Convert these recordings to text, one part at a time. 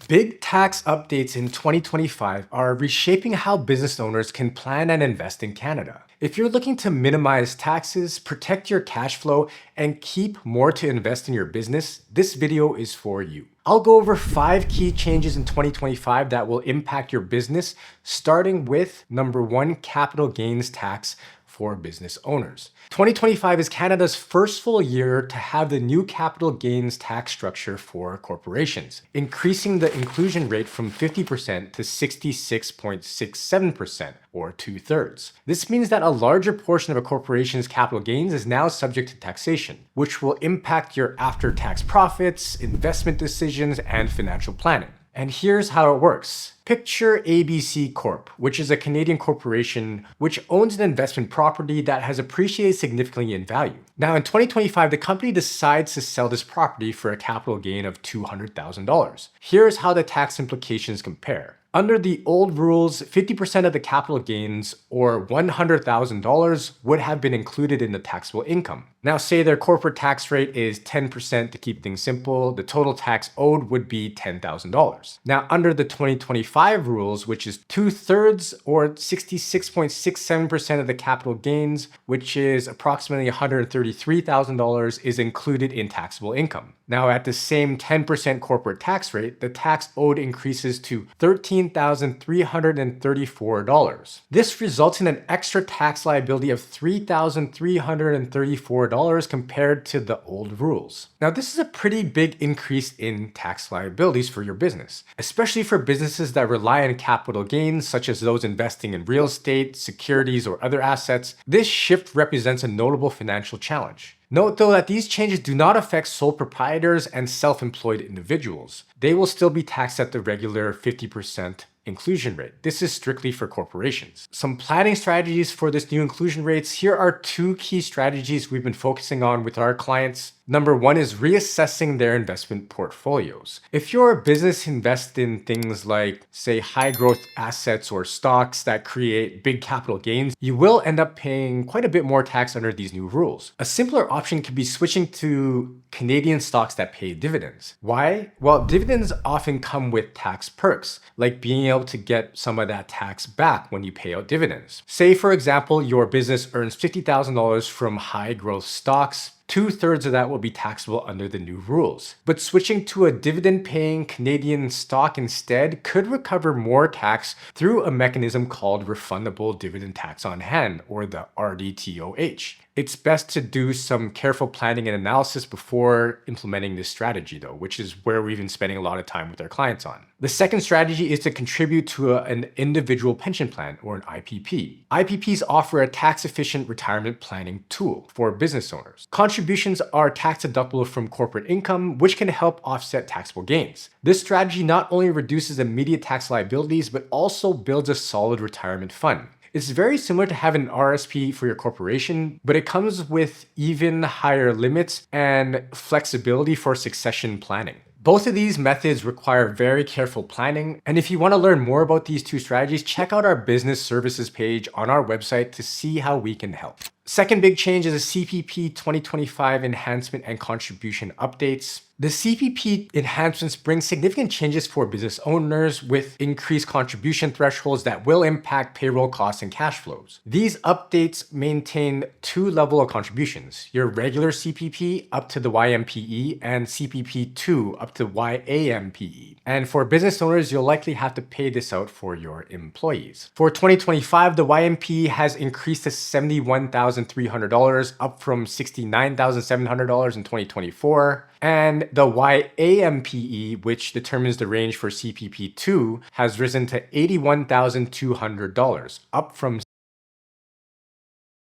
Big tax updates in 2025 are reshaping how business owners can plan and invest in Canada. If you're looking to minimize taxes, protect your cash flow, and keep more to invest in your business, this video is for you. I'll go over 5 key changes in 2025 that will impact your business, starting with number 1, capital gains tax for business owners. 2025 is Canada's first full year to have the new capital gains tax structure for corporations, increasing the inclusion rate from 50% to 66.67%, or 2/3. This means that a larger portion of a corporation's capital gains is now subject to taxation, which will impact your after-tax profits, investment decisions, and financial planning. And here's how it works. Picture ABC Corp, which is a Canadian corporation which owns an investment property that has appreciated significantly in value. Now in 2025, the company decides to sell this property for a capital gain of $200,000. Here's how the tax implications compare. Under the old rules, 50% of the capital gains, or $100,000, would have been included in the taxable income. Now say their corporate tax rate is 10% to keep things simple, the total tax owed would be $10,000. Now under the 2025 rules, which is 2/3 or 66.67% of the capital gains, which is approximately $133,000, is included in taxable income. Now at the same 10% corporate tax rate, the tax owed increases to $13,334. This results in an extra tax liability of $3,334 compared to the old rules. Now this is a pretty big increase in tax liabilities for your business, especially for businesses that rely on capital gains, such as those investing in real estate, securities, or other assets. This shift represents a notable financial challenge. Note though that these changes do not affect sole proprietors and self-employed individuals. They will still be taxed at the regular 50% inclusion rate. This is strictly for corporations. Some planning strategies for this new inclusion rates. Here are 2 key strategies we've been focusing on with our clients. Number 1 is reassessing their investment portfolios. If your business invests in things like, say, high growth assets or stocks that create big capital gains, you will end up paying quite a bit more tax under these new rules. A simpler option could be switching to Canadian stocks that pay dividends. Why? Well, dividends often come with tax perks, like being able to get some of that tax back when you pay out dividends. Say, for example, your business earns $50,000 from high growth stocks. 2/3 of that will be taxable under the new rules. But switching to a dividend-paying Canadian stock instead could recover more tax through a mechanism called refundable dividend tax on hand, or the RDTOH. It's best to do some careful planning and analysis before implementing this strategy though, which is where we've been spending a lot of time with our clients on. The second strategy is to contribute to an individual pension plan, or an IPP. IPPs offer a tax-efficient retirement planning tool for business owners. Contributions are tax deductible from corporate income, which can help offset taxable gains. This strategy not only reduces immediate tax liabilities, but also builds a solid retirement fund. It's very similar to having an RSP for your corporation, but it comes with even higher limits and flexibility for succession planning. Both of these methods require very careful planning, and if you want to learn more about these 2 strategies, check out our business services page on our website to see how we can help. Second big change is the CPP 2025 enhancement and contribution updates. The CPP enhancements bring significant changes for business owners with increased contribution thresholds that will impact payroll costs and cash flows. These updates maintain 2 levels of contributions, your regular CPP up to the YMPE and CPP 2 up to YAMPE. And for business owners, you'll likely have to pay this out for your employees. For 2025, the YMPE has increased to $71,300, up from $69,700 in 2024. And the YAMPE, which determines the range for CPP2, has risen to $81,200, up from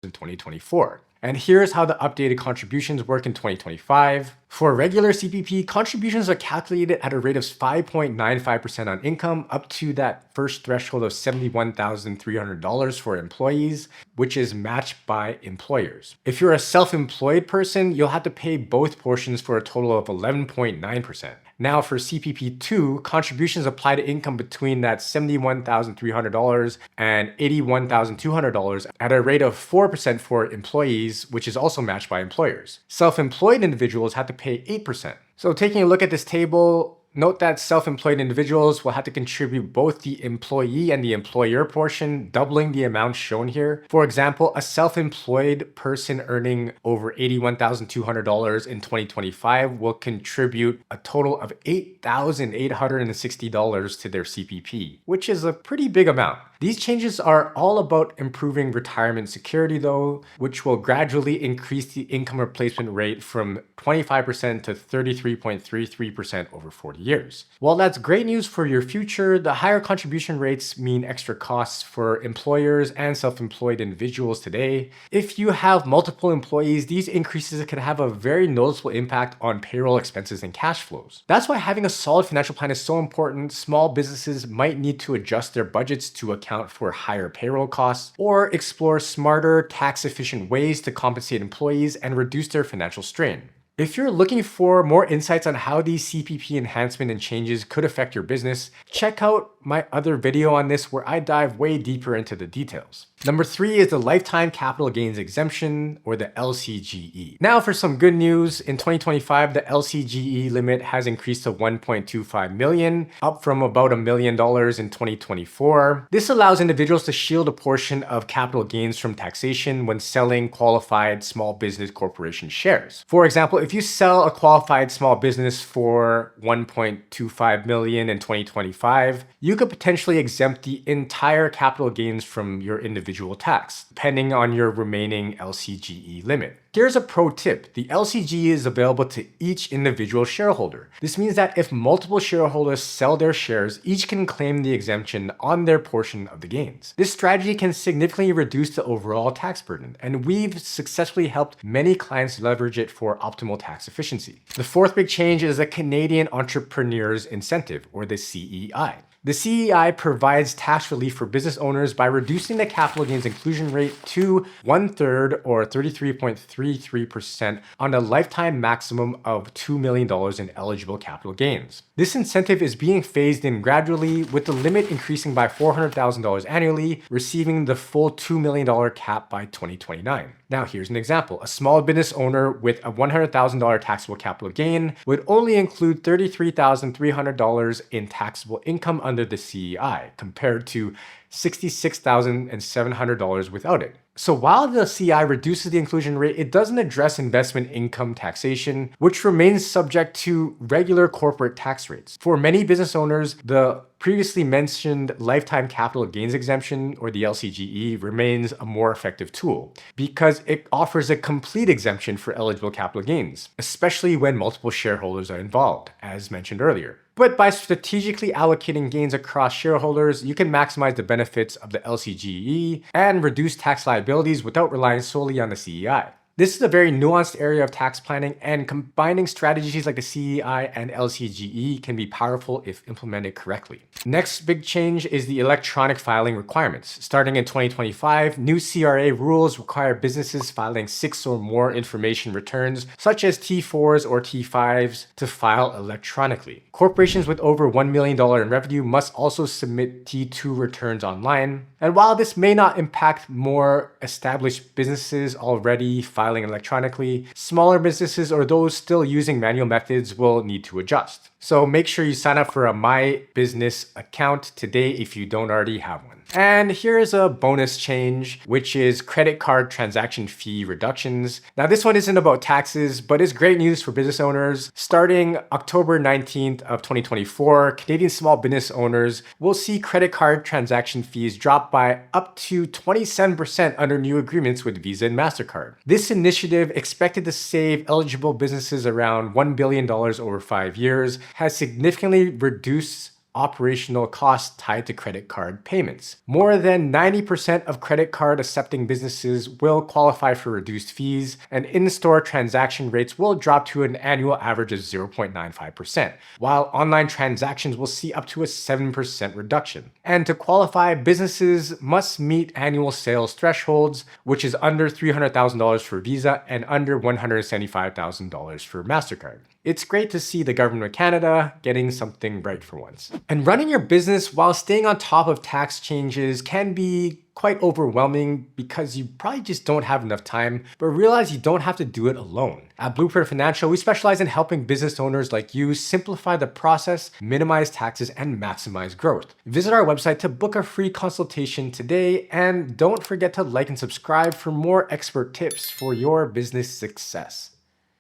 in 2024. And here's how the updated contributions work in 2025. For regular CPP, contributions are calculated at a rate of 5.95% on income up to that first threshold of $71,300 for employees, which is matched by employers. If you're a self-employed person, you'll have to pay both portions for a total of 11.9%. Now for CPP2, contributions apply to income between that $71,300 and $81,200 at a rate of 4% for employees, which is also matched by employers. Self-employed individuals have to pay 8%. So taking a look at this table, Note that self-employed individuals will have to contribute both the employee and the employer portion, doubling the amount shown here. For example, a self-employed person earning over $81,200 in 2025 will contribute a total of $8,860 to their CPP, which is a pretty big amount. These changes are all about improving retirement security though, which will gradually increase the income replacement rate from 25% to 33.33% over 40 years. While that's great news for your future, the higher contribution rates mean extra costs for employers and self-employed individuals today. If you have multiple employees, these increases can have a very noticeable impact on payroll expenses and cash flows. That's why having a solid financial plan is so important. Small businesses might need to adjust their budgets to account for higher payroll costs or explore smarter, tax-efficient ways to compensate employees and reduce their financial strain. If you're looking for more insights on how these CPP enhancement and changes could affect your business, check out my other video on this where I dive way deeper into the details. Number 3 is the lifetime capital gains exemption, or the LCGE. Now for some good news, in 2025, the LCGE limit has increased to 1.25 million, up from about $1 million in 2024. This allows individuals to shield a portion of capital gains from taxation when selling qualified small business corporation shares. For example, if you sell a qualified small business for 1.25 million in 2025, you could potentially exempt the entire capital gains from your individual tax, depending on your remaining LCGE limit. Here's a pro tip. The LCGE is available to each individual shareholder. This means that if multiple shareholders sell their shares, each can claim the exemption on their portion of the gains. This strategy can significantly reduce the overall tax burden, and we've successfully helped many clients leverage it for optimal tax efficiency. The fourth big change is the Canadian Entrepreneurs Incentive, or the CEI. The CEI provides tax relief for business owners by reducing the capital gains inclusion rate to 1/3 or 33.33% on a lifetime maximum of $2 million in eligible capital gains. This incentive is being phased in gradually, with the limit increasing by $400,000 annually, receiving the full $2 million cap by 2029. Now here's an example. A small business owner with a $100,000 taxable capital gain would only include $33,300 in taxable income under the CEI, compared to $66,700 without it. So while the CEI reduces the inclusion rate, it doesn't address investment income taxation, which remains subject to regular corporate tax rates. For many business owners, the previously mentioned lifetime capital gains exemption, or the LCGE, remains a more effective tool because it offers a complete exemption for eligible capital gains, especially when multiple shareholders are involved, as mentioned earlier. But by strategically allocating gains across shareholders, you can maximize the benefits of the LCGE and reduce tax liabilities without relying solely on the CEI. This is a very nuanced area of tax planning, and combining strategies like the CEI and LCGE can be powerful if implemented correctly. Next big change is the electronic filing requirements. Starting in 2025, new CRA rules require businesses filing 6 or more information returns, such as T4s or T5s, to file electronically. Corporations with over $1 million in revenue must also submit T2 returns online. And while this may not impact more established businesses already filing electronically, smaller businesses or those still using manual methods will need to adjust. So make sure you sign up for a My Business account today if you don't already have one. And here's a bonus change, which is credit card transaction fee reductions. Now this one isn't about taxes, but it's great news for business owners. Starting October 19th of 2024, Canadian small business owners will see credit card transaction fees drop by up to 27% under new agreements with Visa and MasterCard. This initiative, expected to save eligible businesses around $1 billion over 5 years, has significantly reduced operational costs tied to credit card payments. More than 90% of credit card accepting businesses will qualify for reduced fees, and in-store transaction rates will drop to an annual average of 0.95%, while online transactions will see up to a 7% reduction. And to qualify, businesses must meet annual sales thresholds, which is under $300,000 for Visa and under $175,000 for MasterCard. It's great to see the government of Canada getting something right for once. And running your business while staying on top of tax changes can be quite overwhelming because you probably just don't have enough time, but realize you don't have to do it alone. At Blueprint Financial, we specialize in helping business owners like you simplify the process, minimize taxes, and maximize growth. Visit our website to book a free consultation today, and don't forget to like and subscribe for more expert tips for your business success.